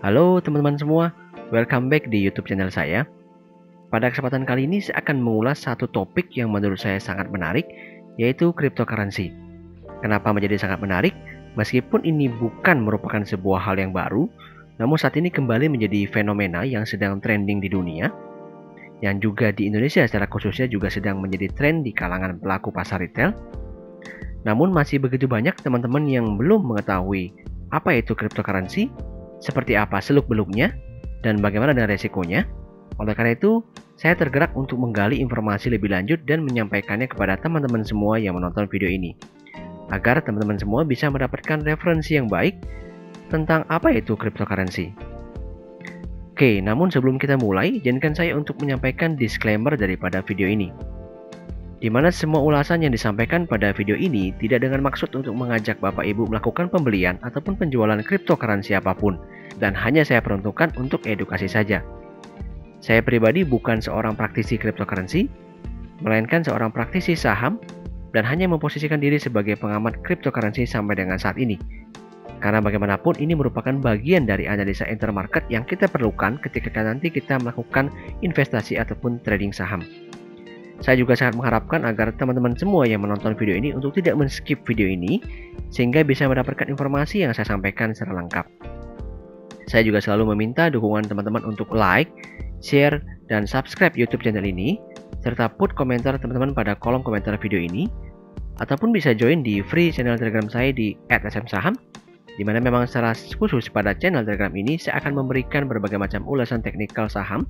Halo teman-teman semua, welcome back di YouTube channel saya. Pada kesempatan kali ini saya akan mengulas satu topik yang menurut saya sangat menarik, yaitu cryptocurrency. Kenapa menjadi sangat menarik? Meskipun ini bukan merupakan sebuah hal yang baru, namun saat ini kembali menjadi fenomena yang sedang trending di dunia, yang juga di Indonesia secara khususnya juga sedang menjadi tren di kalangan pelaku pasar retail. Namun masih begitu banyak teman-teman yang belum mengetahui apa itu cryptocurrency, seperti apa seluk-beluknya, dan bagaimana dengan resikonya. Oleh karena itu, saya tergerak untuk menggali informasi lebih lanjut dan menyampaikannya kepada teman-teman semua yang menonton video ini, agar teman-teman semua bisa mendapatkan referensi yang baik tentang apa itu cryptocurrency. Oke, namun sebelum kita mulai, izinkan saya untuk menyampaikan disclaimer daripada video ini, di mana semua ulasan yang disampaikan pada video ini tidak dengan maksud untuk mengajak Bapak Ibu melakukan pembelian ataupun penjualan cryptocurrency apapun, dan hanya saya peruntukkan untuk edukasi saja. Saya pribadi bukan seorang praktisi cryptocurrency, melainkan seorang praktisi saham, dan hanya memposisikan diri sebagai pengamat cryptocurrency sampai dengan saat ini. Karena bagaimanapun ini merupakan bagian dari analisa intermarket yang kita perlukan ketika nanti kita melakukan investasi ataupun trading saham. Saya juga sangat mengharapkan agar teman-teman semua yang menonton video ini untuk tidak men-skip video ini, sehingga bisa mendapatkan informasi yang saya sampaikan secara lengkap. Saya juga selalu meminta dukungan teman-teman untuk like, share, dan subscribe YouTube channel ini, serta put komentar teman-teman pada kolom komentar video ini, ataupun bisa join di free channel Telegram saya di @smsaham, di mana memang secara khusus pada channel Telegram ini saya akan memberikan berbagai macam ulasan teknikal saham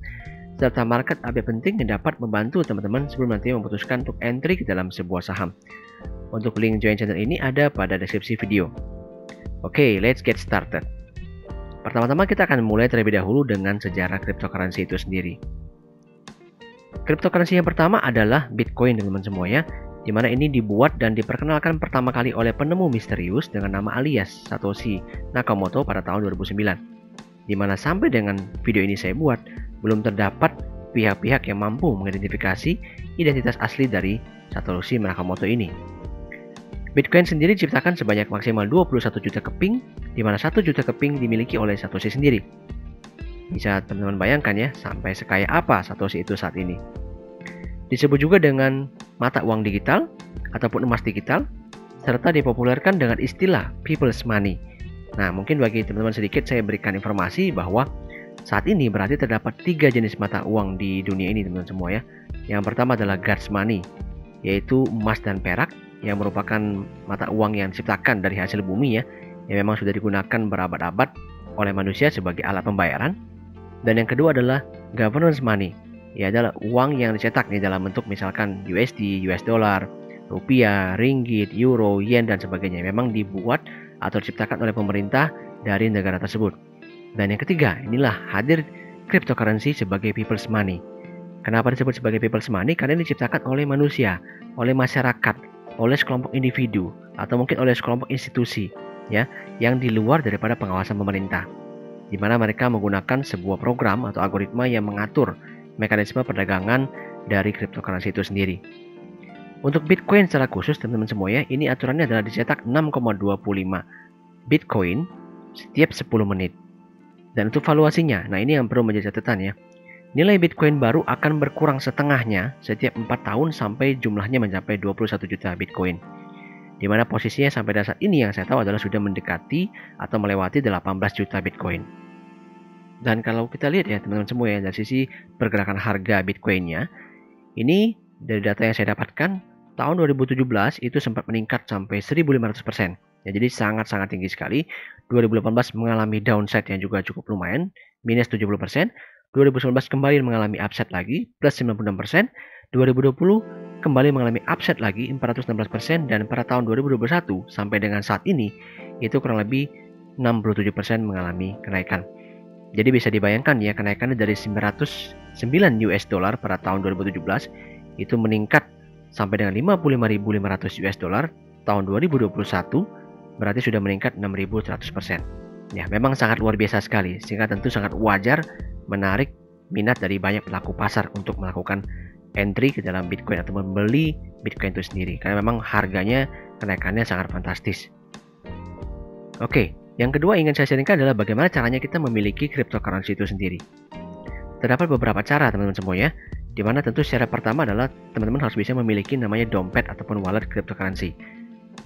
serta market update penting yang dapat membantu teman-teman sebelum nanti memutuskan untuk entry ke dalam sebuah saham. Untuk link join channel ini ada pada deskripsi video. Oke, let's get started. Pertama-tama kita akan mulai terlebih dahulu dengan sejarah cryptocurrency itu sendiri. Cryptocurrency yang pertama adalah Bitcoin, teman-teman semua ya, di mana ini dibuat dan diperkenalkan pertama kali oleh penemu misterius dengan nama alias Satoshi Nakamoto pada tahun 2009. Di mana sampai dengan video ini saya buat, belum terdapat pihak-pihak yang mampu mengidentifikasi identitas asli dari Satoshi Nakamoto ini. Bitcoin sendiri diciptakan sebanyak maksimal 21 juta keping, di mana 1 juta keping dimiliki oleh Satoshi sendiri. Bisa teman-teman bayangkan ya, sampai sekaya apa Satoshi itu saat ini. Disebut juga dengan mata uang digital ataupun emas digital, serta dipopulerkan dengan istilah People's Money. Nah, mungkin bagi teman-teman sedikit saya berikan informasi bahwa saat ini berarti terdapat 3 jenis mata uang di dunia ini, teman-teman semua ya. Yang pertama adalah God's Money, yaitu emas dan perak, yang merupakan mata uang yang diciptakan dari hasil bumi ya, yang memang sudah digunakan berabad-abad oleh manusia sebagai alat pembayaran. Dan yang kedua adalah Governance Money, yaitu adalah uang yang dicetak nih dalam bentuk misalkan USD, US dollar, rupiah, ringgit, euro, yen, dan sebagainya. Memang dibuat atau diciptakan oleh pemerintah dari negara tersebut. Dan yang ketiga, inilah hadir cryptocurrency sebagai people's money. Kenapa disebut sebagai people's money? Karena ini diciptakan oleh manusia, oleh masyarakat, oleh sekelompok individu, atau mungkin oleh sekelompok institusi ya, yang di luar daripada pengawasan pemerintah, di mana mereka menggunakan sebuah program atau algoritma yang mengatur mekanisme perdagangan dari cryptocurrency itu sendiri. Untuk Bitcoin secara khusus, teman-teman semua ya, ini aturannya adalah dicetak 6,25 Bitcoin setiap 10 menit. Dan untuk valuasinya, nah ini yang perlu menjadi catatan ya. Nilai Bitcoin baru akan berkurang setengahnya setiap 4 tahun sampai jumlahnya mencapai 21 juta Bitcoin. Di mana posisinya sampai saat ini yang saya tahu adalah sudah mendekati atau melewati 18 juta Bitcoin. Dan kalau kita lihat ya teman-teman semua ya, dari sisi pergerakan harga Bitcoinnya, ini dari data yang saya dapatkan, tahun 2017 itu sempat meningkat sampai 1500%. Ya, jadi sangat-sangat tinggi sekali. 2018 mengalami downside yang juga cukup lumayan, minus 70%. 2019 kembali mengalami upside lagi, plus 96%. 2020 kembali mengalami upside lagi, 416%. Dan pada tahun 2021 sampai dengan saat ini, itu kurang lebih 67% mengalami kenaikan. Jadi bisa dibayangkan ya, kenaikannya dari 909 US dollar pada tahun 2017, itu meningkat sampai dengan 55.500 US dollar tahun 2021, berarti sudah meningkat 6.100%. Ya, memang sangat luar biasa sekali, sehingga tentu sangat wajar menarik minat dari banyak pelaku pasar untuk melakukan entry ke dalam Bitcoin atau membeli Bitcoin itu sendiri, karena memang harganya kenaikannya sangat fantastis. Oke, Yang kedua ingin saya sharingkan adalah bagaimana caranya kita memiliki cryptocurrency itu sendiri. Terdapat beberapa cara teman-teman semuanya, di mana tentu syarat pertama adalah teman-teman harus bisa memiliki namanya dompet ataupun wallet cryptocurrency.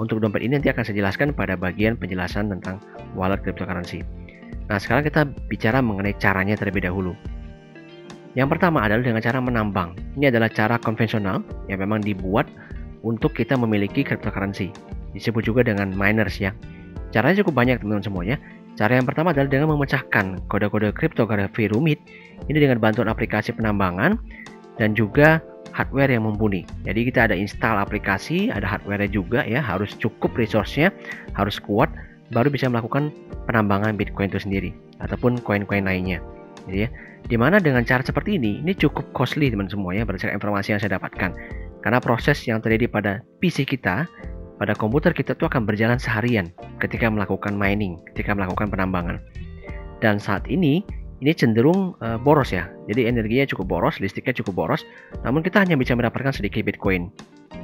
Untuk dompet ini nanti akan saya jelaskan pada bagian penjelasan tentang wallet cryptocurrency. Nah, sekarang kita bicara mengenai caranya terlebih dahulu. Yang pertama adalah dengan cara menambang. Ini adalah cara konvensional yang memang dibuat untuk kita memiliki cryptocurrency. Disebut juga dengan miners ya. Caranya cukup banyak teman-teman semuanya. Cara yang pertama adalah dengan memecahkan kode-kode kriptografi rumit ini dengan bantuan aplikasi penambangan dan juga hardware yang mumpuni. Jadi kita ada install aplikasi, ada hardware juga ya, harus cukup resource-nya, harus kuat, baru bisa melakukan penambangan Bitcoin itu sendiri ataupun koin-koin lainnya. Jadi ya, dimana dengan cara seperti ini cukup costly teman semuanya berdasarkan informasi yang saya dapatkan. Karena proses yang terjadi pada PC kita, pada komputer kita itu akan berjalan seharian ketika melakukan mining, ketika melakukan penambangan. Dan saat ini cenderung boros ya. Jadi energinya cukup boros, listriknya cukup boros. Namun kita hanya bisa mendapatkan sedikit Bitcoin.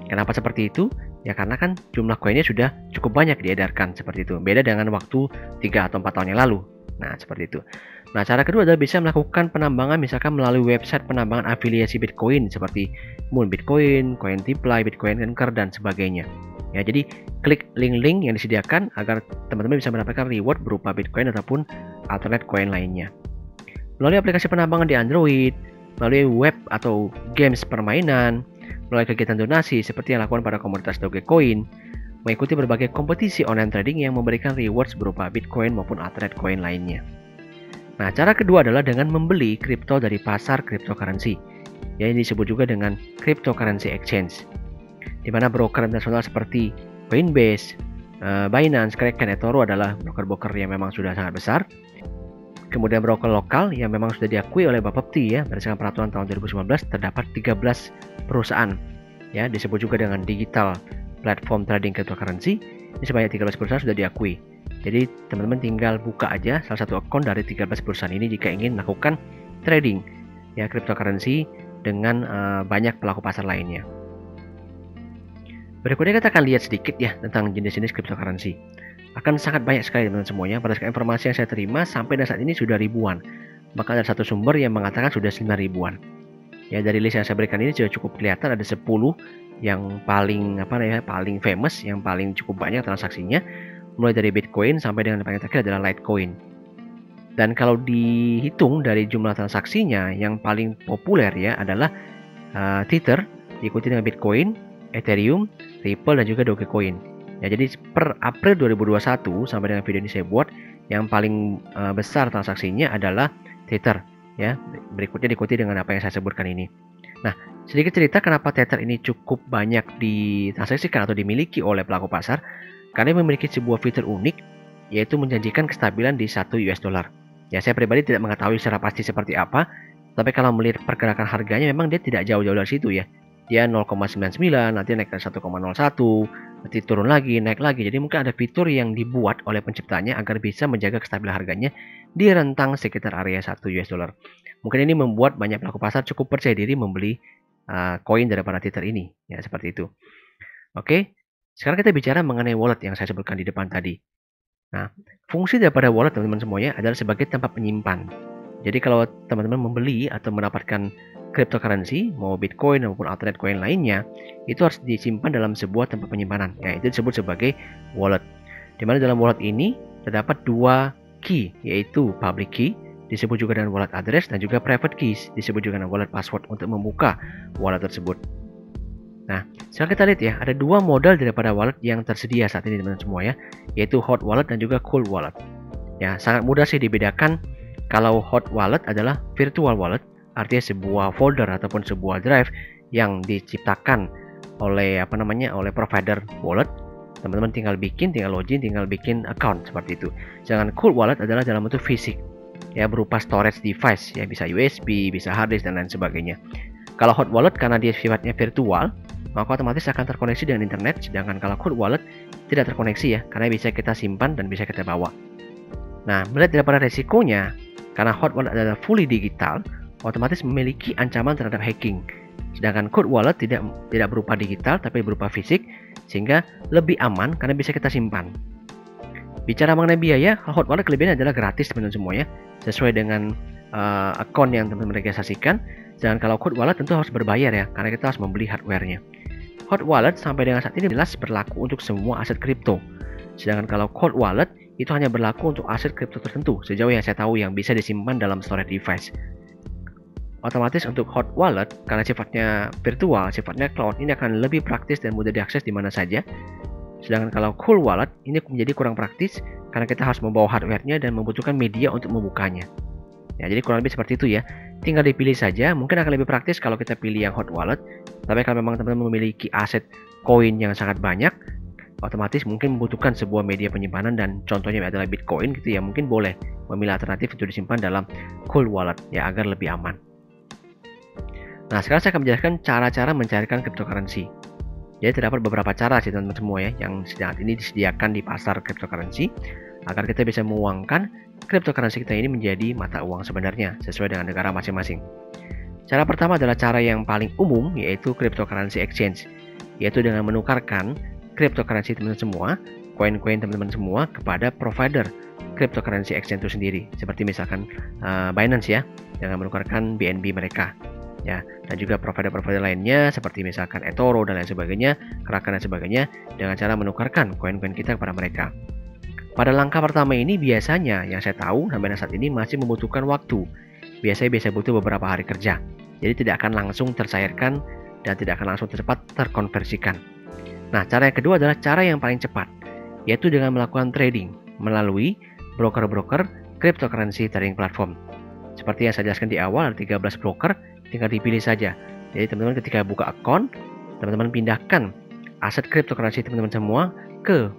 Kenapa seperti itu? Ya karena kan jumlah koinnya sudah cukup banyak diedarkan seperti itu. Beda dengan waktu 3 atau 4 tahun yang lalu. Nah seperti itu. Nah cara kedua adalah bisa melakukan penambangan misalkan melalui website penambangan afiliasi Bitcoin seperti Moon Bitcoin, Cointiply, Bitcoin Anchor dan sebagainya. Ya, jadi klik link-link yang disediakan agar teman-teman bisa mendapatkan reward berupa Bitcoin ataupun alternate coin lainnya. Melalui aplikasi penambangan di Android, melalui web atau games permainan, melalui kegiatan donasi seperti yang dilakukan pada komunitas Dogecoin, mengikuti berbagai kompetisi online trading yang memberikan rewards berupa Bitcoin maupun alternate coin lainnya. Nah, cara kedua adalah dengan membeli kripto dari pasar cryptocurrency, yang disebut juga dengan cryptocurrency exchange, di mana broker internasional seperti Coinbase, Binance, Kraken, eToro adalah broker-broker yang memang sudah sangat besar. Kemudian broker lokal yang memang sudah diakui oleh Bapepti ya, berdasarkan peraturan tahun 2019 terdapat 13 perusahaan ya, disebut juga dengan digital platform trading cryptocurrency. Ini sebanyak 13 perusahaan sudah diakui. Jadi teman-teman tinggal buka aja salah satu akun dari 13 perusahaan ini jika ingin melakukan trading ya cryptocurrency dengan banyak pelaku pasar lainnya. Berikutnya kita akan lihat sedikit ya tentang jenis-jenis cryptocurrency. Akan sangat banyak sekali teman-teman semuanya. Berdasarkan informasi yang saya terima sampai dan saat ini sudah ribuan. Bahkan ada satu sumber yang mengatakan sudah 9 ribuan. Ya dari list yang saya berikan ini sudah cukup kelihatan ada 10 yang paling paling famous, yang paling cukup banyak transaksinya. Mulai dari Bitcoin sampai dengan yang paling terakhir adalah Litecoin. Dan kalau dihitung dari jumlah transaksinya yang paling populer ya adalah Tether, diikuti dengan Bitcoin, Ethereum, Ripple dan juga Dogecoin. Ya, jadi per April 2021 sampai dengan video ini saya buat, yang paling besar transaksinya adalah Tether. Ya, berikutnya diikuti dengan apa yang saya sebutkan ini. Nah, sedikit cerita kenapa Tether ini cukup banyak ditransaksikan atau dimiliki oleh pelaku pasar, karena memiliki sebuah fitur unik, yaitu menjanjikan kestabilan di 1 US dollar. Ya, saya pribadi tidak mengetahui secara pasti seperti apa, tapi kalau melihat pergerakan harganya memang dia tidak jauh-jauh dari situ ya. Dia 0,99, nanti naik ke 1,01, nanti turun lagi, naik lagi. Jadi mungkin ada fitur yang dibuat oleh penciptanya agar bisa menjaga kestabilan harganya di rentang sekitar area 1 US dollar. Mungkin ini membuat banyak pelaku pasar cukup percaya diri membeli koin daripada Tether ini. Ya, seperti itu. Oke, sekarang kita bicara mengenai wallet yang saya sebutkan di depan tadi. Nah, fungsi daripada wallet teman-teman semuanya adalah sebagai tempat menyimpan. Jadi kalau teman-teman membeli atau mendapatkan cryptocurrency, mau Bitcoin maupun alternate coin lainnya, itu harus disimpan dalam sebuah tempat penyimpanan. Ya, itu disebut sebagai wallet. Di mana dalam wallet ini terdapat 2 key, yaitu public key, disebut juga dengan wallet address, dan juga private keys, disebut juga dengan wallet password untuk membuka wallet tersebut. Nah, sekarang kita lihat ya, ada 2 model daripada wallet yang tersedia saat ini teman-teman semua ya, yaitu hot wallet dan juga cold wallet. Ya, sangat mudah sih dibedakan. Kalau hot wallet adalah virtual wallet, artinya sebuah folder ataupun sebuah drive yang diciptakan oleh oleh provider wallet. Teman-teman tinggal login, tinggal bikin account seperti itu. Sedangkan cold wallet adalah dalam bentuk fisik, ya berupa storage device, ya bisa USB, bisa hard disk dan lain sebagainya. Kalau hot wallet karena dia sifatnya virtual, maka otomatis akan terkoneksi dengan internet. Sedangkan kalau cold wallet tidak terkoneksi ya, karena bisa kita simpan dan bisa kita bawa. Nah, melihat daripada resikonya, karena hot wallet adalah fully digital, otomatis memiliki ancaman terhadap hacking. Sedangkan cold wallet tidak berupa digital tapi berupa fisik, sehingga lebih aman karena bisa kita simpan. Bicara mengenai biaya, hot wallet kelebihannya adalah gratis teman-teman semuanya, sesuai dengan akun yang teman-teman registrasikan. Dan kalau hot wallet tentu harus berbayar ya, karena kita harus membeli hardware-nya. Hot wallet sampai dengan saat ini jelas berlaku untuk semua aset kripto. Sedangkan kalau cold wallet itu hanya berlaku untuk aset kripto tertentu, sejauh yang saya tahu yang bisa disimpan dalam storage device. Otomatis untuk hot wallet, karena sifatnya virtual, sifatnya cloud, ini akan lebih praktis dan mudah diakses di mana saja. Sedangkan kalau cold wallet ini menjadi kurang praktis karena kita harus membawa hardware-nya dan membutuhkan media untuk membukanya. Ya, jadi kurang lebih seperti itu ya. Tinggal dipilih saja, mungkin akan lebih praktis kalau kita pilih yang hot wallet. Tapi kalau memang teman-teman memiliki aset koin yang sangat banyak, otomatis mungkin membutuhkan sebuah media penyimpanan dan contohnya adalah Bitcoin gitu ya, mungkin boleh memilih alternatif untuk disimpan dalam cold wallet ya agar lebih aman. Nah, sekarang saya akan menjelaskan cara-cara mencarikan cryptocurrency. Jadi terdapat beberapa cara sih teman-teman semua ya yang saat ini disediakan di pasar cryptocurrency agar kita bisa menguangkan cryptocurrency kita ini menjadi mata uang sebenarnya sesuai dengan negara masing-masing. Cara pertama adalah cara yang paling umum, yaitu cryptocurrency exchange, yaitu dengan menukarkan cryptocurrency teman-teman semua, koin-koin teman-teman semua kepada provider cryptocurrency exchange itu sendiri, seperti misalkan Binance ya, dengan menukarkan BNB mereka. Ya, dan juga provider-provider lainnya seperti misalkan eToro dan lain sebagainya, Kraken dan sebagainya, dengan cara menukarkan koin-koin kita kepada mereka. Pada langkah pertama ini biasanya yang saya tahu sampai saat ini masih membutuhkan waktu. Biasanya butuh beberapa hari kerja. Jadi tidak akan langsung tercairkan dan tidak akan langsung cepat terkonversikan. Nah, cara yang kedua adalah cara yang paling cepat, yaitu dengan melakukan trading melalui broker-broker cryptocurrency trading platform. Seperti yang saya jelaskan di awal, ada 13 broker, tinggal dipilih saja. Jadi teman-teman ketika buka akun, teman-teman pindahkan aset cryptocurrency teman-teman semua ke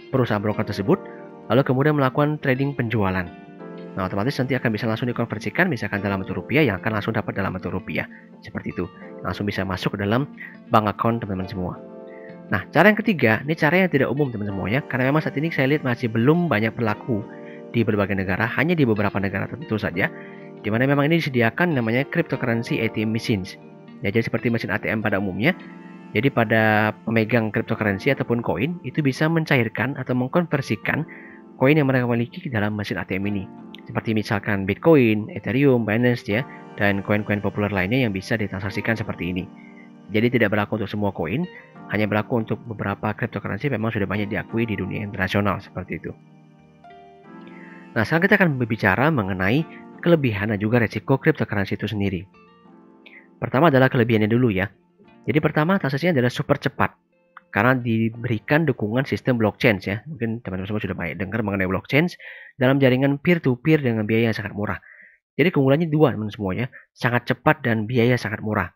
perusahaan broker tersebut, lalu kemudian melakukan trading penjualan. Nah, otomatis nanti akan bisa langsung dikonversikan misalkan dalam bentuk rupiah yang akan langsung dapat dalam bentuk rupiah. Seperti itu. Langsung bisa masuk ke dalam bank account teman-teman semua. Nah, cara yang ketiga, ini cara yang tidak umum teman-teman semuanya, karena memang saat ini saya lihat masih belum banyak berlaku di berbagai negara, hanya di beberapa negara tertentu saja, di mana memang ini disediakan namanya cryptocurrency ATM machines. Ya, jadi seperti mesin ATM pada umumnya. Jadi pada pemegang cryptocurrency ataupun koin itu bisa mencairkan atau mengkonversikan koin yang mereka miliki ke dalam mesin ATM ini. Seperti misalkan Bitcoin, Ethereum, Binance ya, dan koin-koin populer lainnya yang bisa ditransaksikan seperti ini. Jadi tidak berlaku untuk semua koin, hanya berlaku untuk beberapa cryptocurrency memang sudah banyak diakui di dunia internasional seperti itu. Nah, sekarang kita akan berbicara mengenai kelebihan dan juga resiko cryptocurrency itu sendiri. Pertama adalah kelebihannya dulu ya. Jadi pertama, transaksinya adalah super cepat karena diberikan dukungan sistem blockchain ya. Mungkin teman-teman semua sudah banyak dengar mengenai blockchain dalam jaringan peer-to-peer dengan biaya yang sangat murah. Jadi keunggulannya dua teman-teman semuanya, sangat cepat dan biaya sangat murah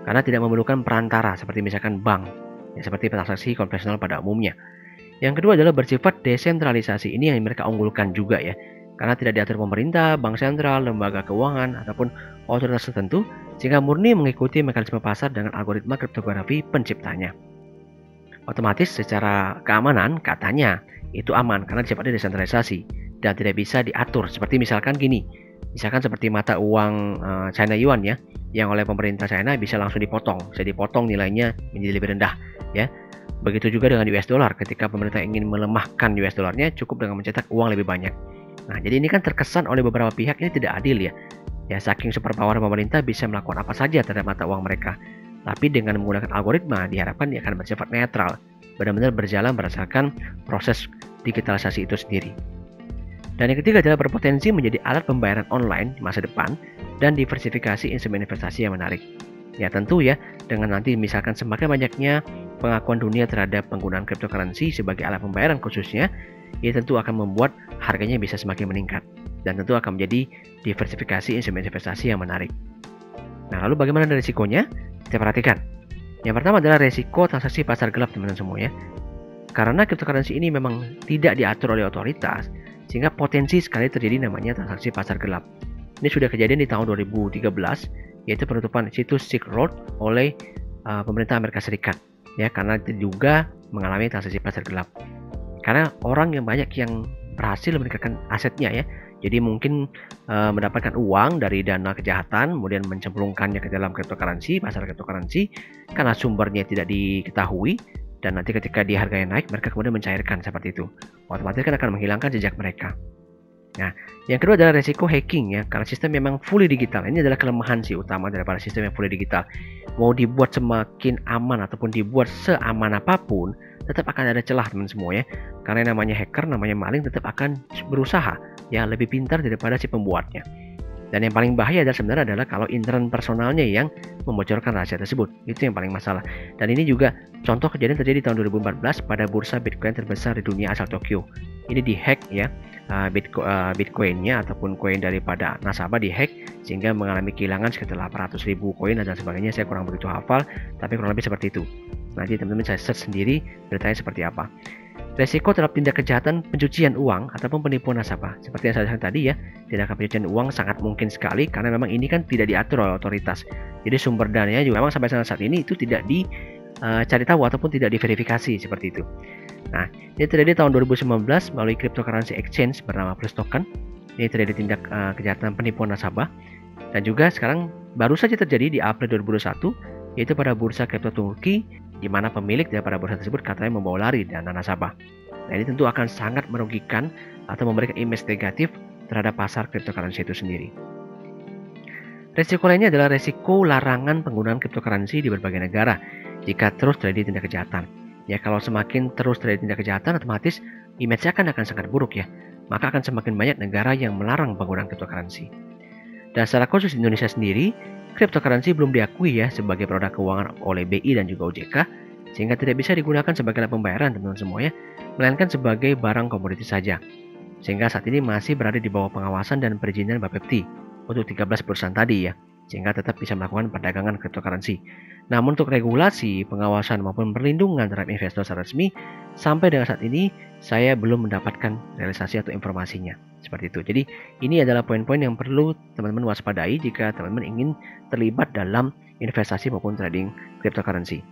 karena tidak memerlukan perantara seperti misalkan bank, ya, seperti transaksi konvensional pada umumnya. Yang kedua adalah bersifat desentralisasi. Ini yang mereka unggulkan juga ya, karena tidak diatur pemerintah, bank sentral, lembaga keuangan ataupun otoritas tertentu, sehingga murni mengikuti mekanisme pasar dengan algoritma kriptografi penciptanya. Otomatis secara keamanan katanya itu aman karena sifatnya desentralisasi dan tidak bisa diatur. Seperti misalkan gini, misalkan seperti mata uang China Yuan ya, yang oleh pemerintah China bisa langsung dipotong, bisa dipotong nilainya menjadi lebih rendah ya. Begitu juga dengan US dollar, ketika pemerintah ingin melemahkan US dollarnya cukup dengan mencetak uang lebih banyak. Nah, jadi ini kan terkesan oleh beberapa pihak ini tidak adil ya. Ya, saking superpower pemerintah bisa melakukan apa saja terhadap mata uang mereka. Tapi dengan menggunakan algoritma diharapkan dia akan bersifat netral, benar-benar berjalan berdasarkan proses digitalisasi itu sendiri. Dan yang ketiga adalah berpotensi menjadi alat pembayaran online di masa depan dan diversifikasi instrumen investasi yang menarik. Ya tentu ya, dengan nanti misalkan semakin banyaknya pengakuan dunia terhadap penggunaan cryptocurrency sebagai alat pembayaran khususnya, ya tentu akan membuat harganya bisa semakin meningkat dan tentu akan menjadi diversifikasi instrumen investasi yang menarik. Nah, lalu bagaimana dari risikonya? Kita perhatikan. Yang pertama adalah risiko transaksi pasar gelap teman-teman semua ya. Karena cryptocurrency ini memang tidak diatur oleh otoritas, sehingga potensi sekali terjadi namanya transaksi pasar gelap. Ini sudah kejadian di tahun 2013, yaitu penutupan situs Silk Road oleh pemerintah Amerika Serikat, ya karena diduga mengalami transaksi pasar gelap. Karena orang yang banyak yang berhasil meningkatkan asetnya ya, jadi mungkin mendapatkan uang dari dana kejahatan, kemudian mencemplungkannya ke dalam cryptocurrency, pasar cryptocurrency, karena sumbernya tidak diketahui, dan nanti ketika di harganya naik, mereka kemudian mencairkan seperti itu. Otomatis kan akan menghilangkan jejak mereka. Nah, yang kedua adalah resiko hacking ya, karena sistem memang fully digital. Ini adalah kelemahan sih utama daripada sistem yang fully digital. Mau dibuat semakin aman ataupun dibuat seaman apapun, tetap akan ada celah teman semua ya. Karena namanya hacker, namanya maling tetap akan berusaha ya lebih pintar daripada si pembuatnya. Dan yang paling bahaya adalah kalau intern personalnya yang membocorkan rahasia tersebut. Itu yang paling masalah. Dan ini juga contoh kejadian terjadi tahun 2014 pada bursa Bitcoin terbesar di dunia asal Tokyo. Ini dihack ya, Bitcoinnya ataupun koin daripada nasabah dihack sehingga mengalami kehilangan sekitar 800.000 koin dan sebagainya. Saya kurang begitu hafal, tapi kurang lebih seperti itu. Nanti teman-teman saya search sendiri beritanya seperti apa. Resiko terhadap tindak kejahatan pencucian uang ataupun penipuan nasabah. Seperti yang saya sampaikan tadi ya, tindakan pencucian uang sangat mungkin sekali karena memang ini kan tidak diatur oleh otoritas. Jadi sumber dananya juga memang sampai saat ini itu tidak dicari tahu ataupun tidak diverifikasi seperti itu. Nah, ini terjadi tahun 2019 melalui cryptocurrency exchange bernama Plus Token. Ini terjadi tindak kejahatan penipuan nasabah. Dan juga sekarang baru saja terjadi di April 2021, yaitu pada bursa kripto Turki, di mana pemilik daripada bursa tersebut katanya membawa lari dana nasabah. Nah, ini tentu akan sangat merugikan atau memberikan image negatif terhadap pasar cryptocurrency itu sendiri. Resiko lainnya adalah resiko larangan penggunaan cryptocurrency di berbagai negara jika terus terjadi tindak kejahatan. Ya, kalau semakin terus terjadi tindak kejahatan, otomatis image-nya akan sangat buruk ya. Maka akan semakin banyak negara yang melarang penggunaan cryptocurrency. Dan secara khusus di Indonesia sendiri, cryptocurrency belum diakui ya sebagai produk keuangan oleh BI dan juga OJK, sehingga tidak bisa digunakan sebagai alat pembayaran teman-teman semuanya, melainkan sebagai barang komoditi saja. Sehingga saat ini masih berada di bawah pengawasan dan perizinan Bapepti untuk 13 perusahaan tadi ya, sehingga tetap bisa melakukan perdagangan cryptocurrency. Namun untuk regulasi, pengawasan maupun perlindungan terhadap investor secara resmi, sampai dengan saat ini saya belum mendapatkan realisasi atau informasinya. Seperti itu. Jadi ini adalah poin-poin yang perlu teman-teman waspadai jika teman-teman ingin terlibat dalam investasi maupun trading cryptocurrency.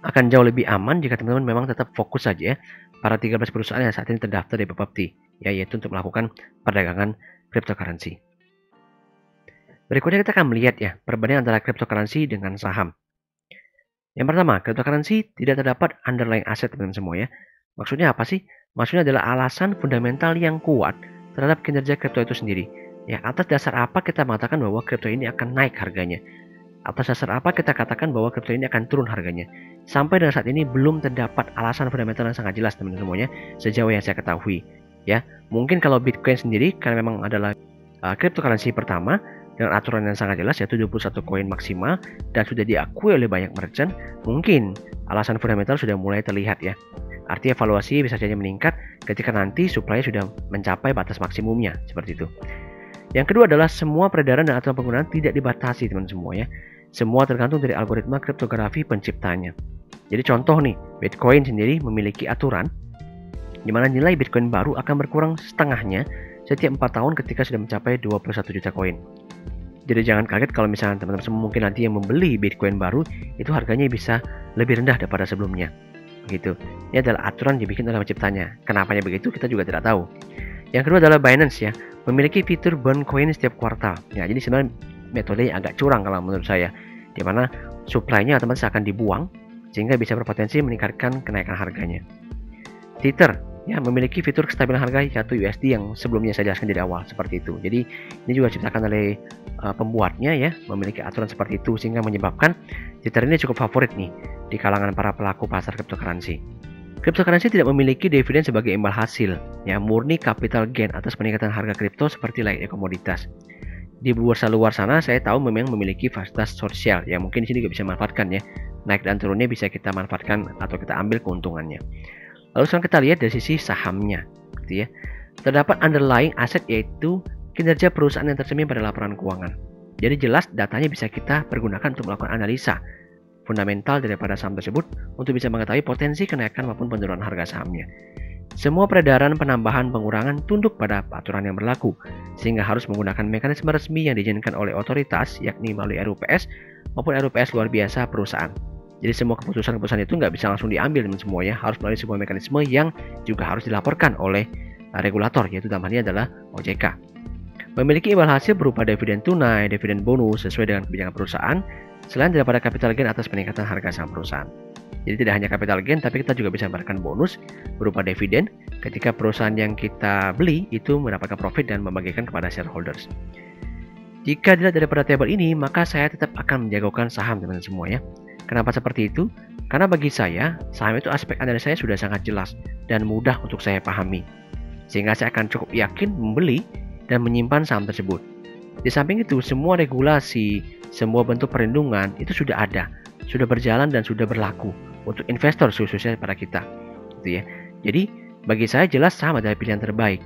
Akan jauh lebih aman jika teman-teman memang tetap fokus saja para 13 perusahaan yang saat ini terdaftar di Bapepti, yaitu untuk melakukan perdagangan cryptocurrency. Berikutnya kita akan melihat ya perbandingan antara cryptocurrency dengan saham. Yang pertama, cryptocurrency tidak terdapat underlying aset teman-teman semua ya. Maksudnya apa sih? Maksudnya adalah alasan fundamental yang kuat terhadap kinerja kripto itu sendiri. Ya, atas dasar apa kita mengatakan bahwa kripto ini akan naik harganya? Atas dasar apa kita katakan bahwa kripto ini akan turun harganya? Sampai dengan saat ini belum terdapat alasan fundamental yang sangat jelas teman-teman semuanya sejauh yang saya ketahui. Ya, mungkin kalau Bitcoin sendiri karena memang adalah cryptocurrency pertama dengan aturan yang sangat jelas yaitu 21 koin maksimal dan sudah diakui oleh banyak merchant, mungkin alasan fundamental sudah mulai terlihat ya. Artinya evaluasi bisa saja meningkat ketika nanti supply sudah mencapai batas maksimumnya, seperti itu. Yang kedua adalah semua peredaran dan aturan penggunaan tidak dibatasi teman semua ya. Semua tergantung dari algoritma kriptografi penciptanya. Jadi contoh nih, Bitcoin sendiri memiliki aturan di mana nilai Bitcoin baru akan berkurang setengahnya setiap 4 tahun ketika sudah mencapai 21 juta koin. Jadi jangan kaget kalau misalnya teman-teman semua mungkin nanti yang membeli Bitcoin baru itu harganya bisa lebih rendah daripada sebelumnya. Begitu. Ini adalah aturan dibikin oleh penciptanya. Kenapanya begitu kita juga tidak tahu. Yang kedua adalah Binance ya, memiliki fitur burn coin setiap kuartal. Ya, jadi sebenarnya metodenya agak curang kalau menurut saya, di mana supply-nya otomatis akan dibuang sehingga bisa berpotensi meningkatkan kenaikan harganya. Tether ya memiliki fitur kestabilan harga yaitu USD yang sebelumnya saya jelaskan dari awal seperti itu. Jadi ini juga diciptakan oleh pembuatnya ya, memiliki aturan seperti itu sehingga menyebabkan Tether ini cukup favorit nih di kalangan para pelaku pasar cryptocurrency. Cryptocurrency tidak memiliki dividen sebagai imbal hasil, ya murni capital gain atas peningkatan harga kripto seperti layaknya komoditas. Di bursa luar sana saya tahu memang memiliki fasilitas sosial yang mungkin di sini juga bisa manfaatkan ya. Naik dan turunnya bisa kita manfaatkan atau kita ambil keuntungannya. Lalu sekarang kita lihat dari sisi sahamnya, gitu ya. Terdapat underlying aset yaitu kinerja perusahaan yang tercermin pada laporan keuangan. Jadi jelas datanya bisa kita pergunakan untuk melakukan analisa fundamental daripada saham tersebut untuk bisa mengetahui potensi kenaikan maupun penurunan harga sahamnya. Semua peredaran penambahan pengurangan tunduk pada aturan yang berlaku, sehingga harus menggunakan mekanisme resmi yang diizinkan oleh otoritas, yakni melalui RUPS maupun RUPS luar biasa perusahaan. Jadi semua keputusan-keputusan itu nggak bisa langsung diambil teman semuanya, harus melalui sebuah mekanisme yang juga harus dilaporkan oleh regulator, yaitu dalam hal ini adalah OJK. Memiliki imbal hasil berupa dividen tunai, dividen bonus sesuai dengan kebijakan perusahaan, selain daripada capital gain atas peningkatan harga saham perusahaan. Jadi tidak hanya capital gain, tapi kita juga bisa mendapatkan bonus berupa dividen ketika perusahaan yang kita beli itu mendapatkan profit dan membagikan kepada shareholders. Jika dilihat daripada tabel ini, maka saya tetap akan menjagokan saham teman-teman semua ya. Kenapa seperti itu? Karena bagi saya, saham itu aspek analisa saya sudah sangat jelas dan mudah untuk saya pahami. Sehingga saya akan cukup yakin membeli dan menyimpan saham tersebut. Di samping itu, semua regulasi, semua bentuk perlindungan itu sudah ada, sudah berjalan dan sudah berlaku untuk investor khususnya pada kita. Gitu ya. Jadi, bagi saya jelas saham adalah pilihan terbaik.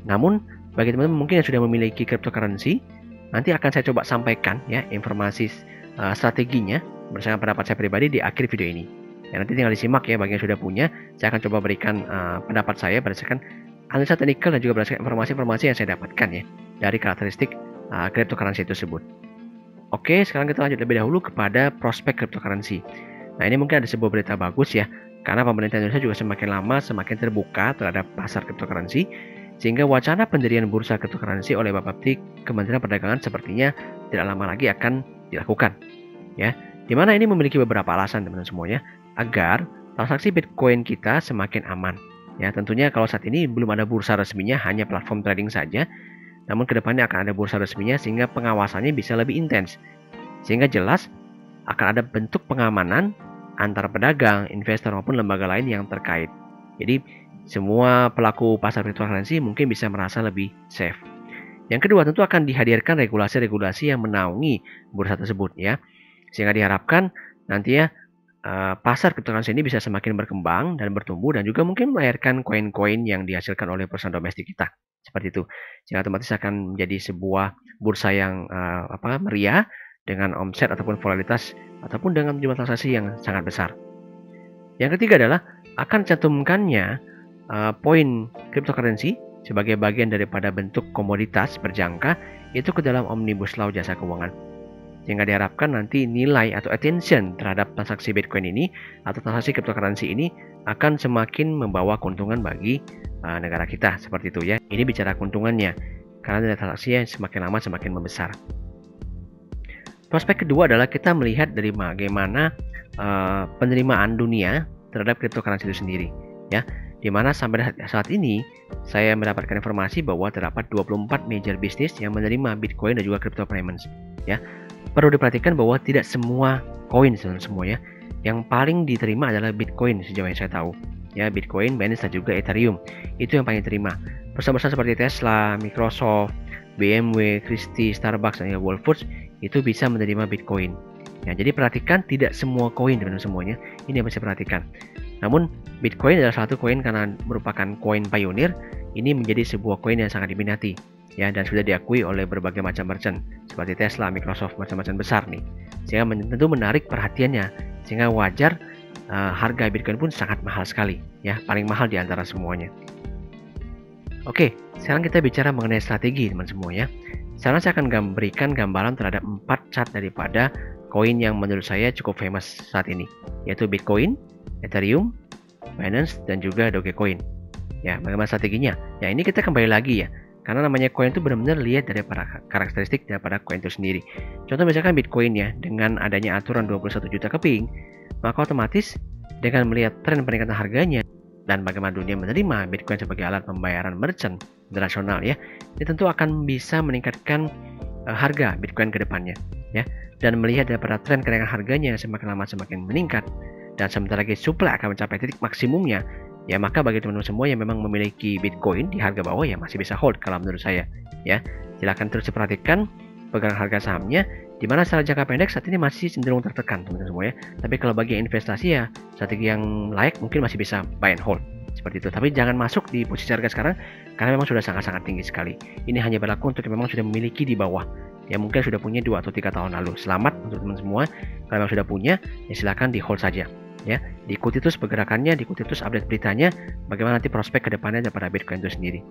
Namun, bagi teman-teman mungkin yang sudah memiliki cryptocurrency, nanti akan saya coba sampaikan ya informasi strateginya bersama pendapat saya pribadi di akhir video ini. Ya, nanti tinggal disimak ya bagi yang sudah punya. Saya akan coba berikan pendapat saya berdasarkan analisa teknikal dan juga berdasarkan informasi-informasi yang saya dapatkan ya dari karakteristik cryptocurrency tersebut. Oke, sekarang kita lanjut lebih dahulu kepada prospek cryptocurrency. Nah, ini mungkin ada sebuah berita bagus ya, karena pemerintah Indonesia juga semakin lama semakin terbuka terhadap pasar cryptocurrency, sehingga wacana pendirian bursa cryptocurrency oleh Bapepti Kementerian Perdagangan sepertinya tidak lama lagi akan dilakukan. Ya, di mana ini memiliki beberapa alasan teman-teman semuanya agar transaksi Bitcoin kita semakin aman. Ya, tentunya kalau saat ini belum ada bursa resminya, hanya platform trading saja. Namun kedepannya akan ada bursa resminya sehingga pengawasannya bisa lebih intens. Sehingga jelas akan ada bentuk pengamanan antara pedagang, investor maupun lembaga lain yang terkait. Jadi semua pelaku pasar cryptocurrency mungkin bisa merasa lebih safe. Yang kedua, tentu akan dihadirkan regulasi-regulasi yang menaungi bursa tersebut ya. Sehingga diharapkan nantinya pasar cryptocurrency ini bisa semakin berkembang dan bertumbuh dan juga mungkin melahirkan koin-koin yang dihasilkan oleh perusahaan domestik kita. Seperti itu. Sehingga otomatis akan menjadi sebuah bursa yang meriah dengan omset ataupun volatilitas ataupun dengan jumlah transaksi yang sangat besar. Yang ketiga adalah akan cantumkannya poin cryptocurrency sebagai bagian daripada bentuk komoditas berjangka itu ke dalam Omnibus Law Jasa Keuangan. Sehingga diharapkan nanti nilai atau attention terhadap transaksi Bitcoin ini atau transaksi cryptocurrency ini akan semakin membawa keuntungan bagi negara kita seperti itu ya. Ini bicara keuntungannya karena nilai transaksinya semakin lama semakin membesar. Prospek kedua adalah kita melihat dari bagaimana penerimaan dunia terhadap cryptocurrency itu sendiri ya. Di mana sampai saat ini saya mendapatkan informasi bahwa terdapat 24 major bisnis yang menerima Bitcoin dan juga crypto payments ya. Perlu diperhatikan bahwa tidak semua koin semua ya. Yang paling diterima adalah Bitcoin sejauh yang saya tahu. Ya, Bitcoin, Binance dan juga Ethereum. Itu yang paling diterima. Perusahaan-perusahaan seperti Tesla, Microsoft, BMW, Christie, Starbucks dan Whole Foods itu bisa menerima Bitcoin. Ya, jadi perhatikan tidak semua koin teman-teman semuanya. Ini yang harus diperhatikan. Namun Bitcoin adalah satu koin karena merupakan koin pioneer. Ini menjadi sebuah koin yang sangat diminati. Ya, dan sudah diakui oleh berbagai macam merchant seperti Tesla, Microsoft, macam-macam besar nih. Sehingga tentu menarik perhatiannya. Sehingga wajar harga Bitcoin pun sangat mahal sekali. Ya, paling mahal di antara semuanya. Oke, sekarang kita bicara mengenai strategi teman semua ya. Sekarang saya akan berikan gambaran terhadap 4 chart daripada koin yang menurut saya cukup famous saat ini, yaitu Bitcoin, Ethereum, Binance, dan juga Dogecoin. Ya, bagaimana strateginya? Ya, ini kita kembali lagi ya. Karena namanya koin itu benar-benar lihat daripada karakteristik daripada koin itu sendiri. Contoh misalkan Bitcoin ya, dengan adanya aturan 21 juta keping, maka otomatis dengan melihat tren peningkatan harganya dan bagaimana dunia menerima Bitcoin sebagai alat pembayaran merchant internasional ya, ini tentu akan bisa meningkatkan harga Bitcoin ke depannya ya. Dan melihat daripada tren kenaikan harganya yang semakin lama semakin meningkat dan sebentar lagi supply akan mencapai titik maksimumnya, ya maka bagi teman-teman semua yang memang memiliki Bitcoin di harga bawah ya masih bisa hold kalau menurut saya ya. Silahkan terus diperhatikan pegangan harga sahamnya, di mana secara jangka pendek saat ini masih cenderung tertekan teman-teman semua ya. Tapi kalau bagi investasi ya strategi yang layak mungkin masih bisa buy and hold seperti itu. Tapi jangan masuk di posisi harga sekarang karena memang sudah sangat-sangat tinggi sekali. Ini hanya berlaku untuk yang memang sudah memiliki di bawah. Ya mungkin sudah punya 2 atau 3 tahun lalu. Selamat untuk teman semua. Kalau memang sudah punya, ya silakan di hold saja. Ya, diikuti terus pergerakannya, diikuti terus update beritanya, bagaimana nanti prospek kedepannya daripada Bitcoin itu sendiri.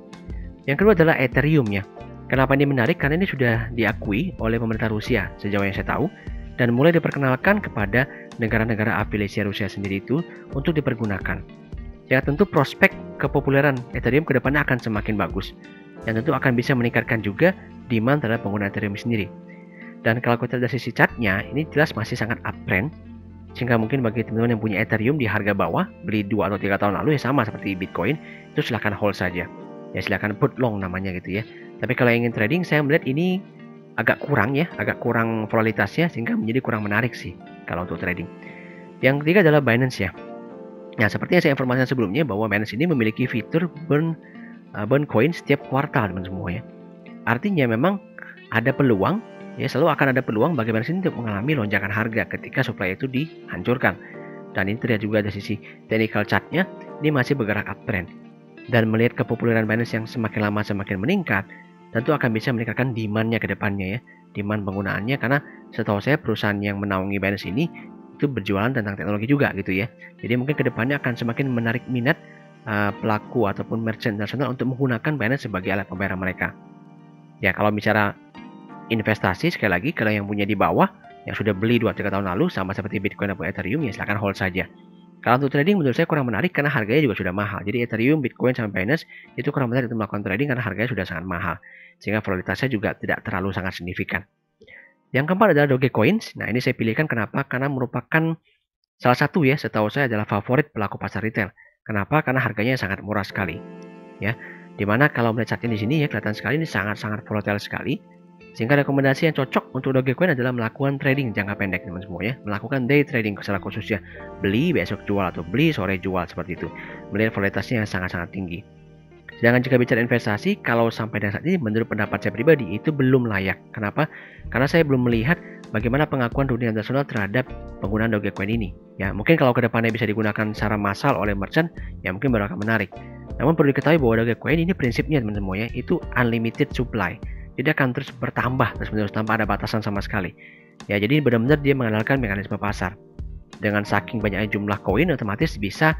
Yang kedua adalah Ethereum ya. Kenapa ini menarik? Karena ini sudah diakui oleh pemerintah Rusia sejauh yang saya tahu dan mulai diperkenalkan kepada negara-negara afiliasi Rusia sendiri itu untuk dipergunakan. Ya tentu prospek kepopuleran Ethereum kedepannya akan semakin bagus dan tentu akan bisa meningkatkan juga demand terhadap pengguna Ethereum sendiri. Dan kalau kita lihat dari sisi chartnya, ini jelas masih sangat uptrend. Sehingga mungkin bagi teman-teman yang punya Ethereum di harga bawah, beli 2 atau 3 tahun lalu ya sama seperti Bitcoin, itu silahkan hold saja. Ya silahkan put long namanya gitu ya. Tapi kalau ingin trading, saya melihat ini agak kurang ya, agak kurang volatilitasnya sehingga menjadi kurang menarik sih kalau untuk trading. Yang ketiga adalah Binance ya. Nah, seperti yang saya informasikan sebelumnya bahwa Binance ini memiliki fitur burn coin setiap kuartal teman semua ya. Artinya memang ada peluang ya, selalu akan ada peluang bagi Binance ini untuk mengalami lonjakan harga ketika supply itu dihancurkan. Dan ini terlihat juga dari sisi technical chartnya, ini masih bergerak uptrend. Dan melihat kepopuleran Binance yang semakin lama semakin meningkat, tentu akan bisa meningkatkan demand-nya ke depannya ya, demand penggunaannya, karena setahu saya perusahaan yang menaungi Binance ini itu berjualan tentang teknologi juga gitu ya. Jadi mungkin ke depannya akan semakin menarik minat pelaku ataupun merchant internasional untuk menggunakan Binance sebagai alat pembayaran mereka. Ya, kalau bicara investasi, sekali lagi kalau yang punya di bawah yang sudah beli 2-3 tahun lalu sama seperti Bitcoin atau Ethereum ya silahkan hold saja. Kalau untuk trading menurut saya kurang menarik karena harganya juga sudah mahal. Jadi Ethereum, Bitcoin, sampai Binance itu kurang menarik untuk melakukan trading karena harganya sudah sangat mahal. Sehingga volatilitasnya juga tidak terlalu sangat signifikan. Yang keempat adalah Dogecoin. Nah, ini saya pilihkan kenapa? Karena merupakan salah satu ya, setahu saya adalah favorit pelaku pasar retail. Kenapa? Karena harganya sangat murah sekali. Ya, dimana kalau melihat chartnya di sini ya kelihatan sekali ini sangat-sangat volatile sekali. Sehingga rekomendasi yang cocok untuk Dogecoin adalah melakukan trading jangka pendek teman semua ya. Melakukan day trading secara khusus ya. Beli besok jual atau beli sore jual seperti itu. Melihat volatilitasnya yang sangat-sangat tinggi. Sedangkan jika bicara investasi, kalau sampai dengan saat ini menurut pendapat saya pribadi itu belum layak. Kenapa? Karena saya belum melihat bagaimana pengakuan dunia internasional terhadap penggunaan Dogecoin ini. Ya, mungkin kalau kedepannya bisa digunakan secara massal oleh merchant, ya mungkin baru akan menarik. Namun perlu diketahui bahwa Dogecoin ini prinsipnya teman-teman ya, itu unlimited supply. Jadi akan terus bertambah terus-menerus tanpa ada batasan sama sekali. Ya, jadi benar-benar dia mengandalkan mekanisme pasar. Dengan saking banyaknya jumlah koin otomatis bisa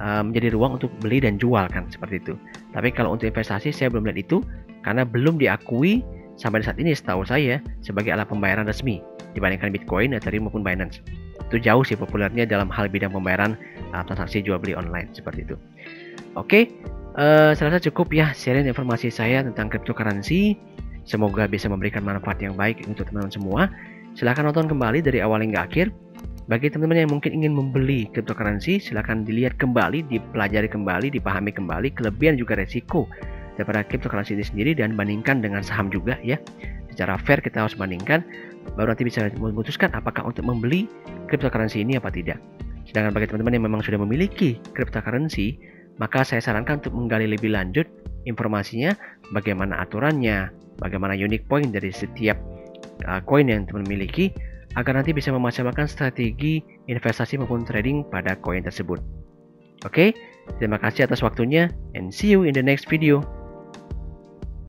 menjadi ruang untuk beli dan jual kan seperti itu. Tapi kalau untuk investasi saya belum lihat itu karena belum diakui sampai saat ini setahu saya sebagai alat pembayaran resmi dibandingkan Bitcoin, Ethereum maupun Binance. Itu jauh sih populernya dalam hal bidang pembayaran transaksi jual beli online seperti itu. Oke, saya rasa cukup ya sharing informasi saya tentang cryptocurrency. Semoga bisa memberikan manfaat yang baik untuk teman-teman semua. Silahkan nonton kembali dari awal hingga akhir. Bagi teman-teman yang mungkin ingin membeli cryptocurrency, silahkan dilihat kembali, dipelajari kembali, dipahami kembali kelebihan juga resiko daripada cryptocurrency ini sendiri dan bandingkan dengan saham juga ya. Secara fair kita harus bandingkan, baru nanti bisa memutuskan apakah untuk membeli cryptocurrency ini apa tidak. Sedangkan bagi teman-teman yang memang sudah memiliki cryptocurrency, maka saya sarankan untuk menggali lebih lanjut informasinya, bagaimana aturannya, bagaimana unique point dari setiap koin yang teman miliki, agar nanti bisa memaksimalkan strategi investasi maupun trading pada koin tersebut. Oke, terima kasih atas waktunya and see you in the next video.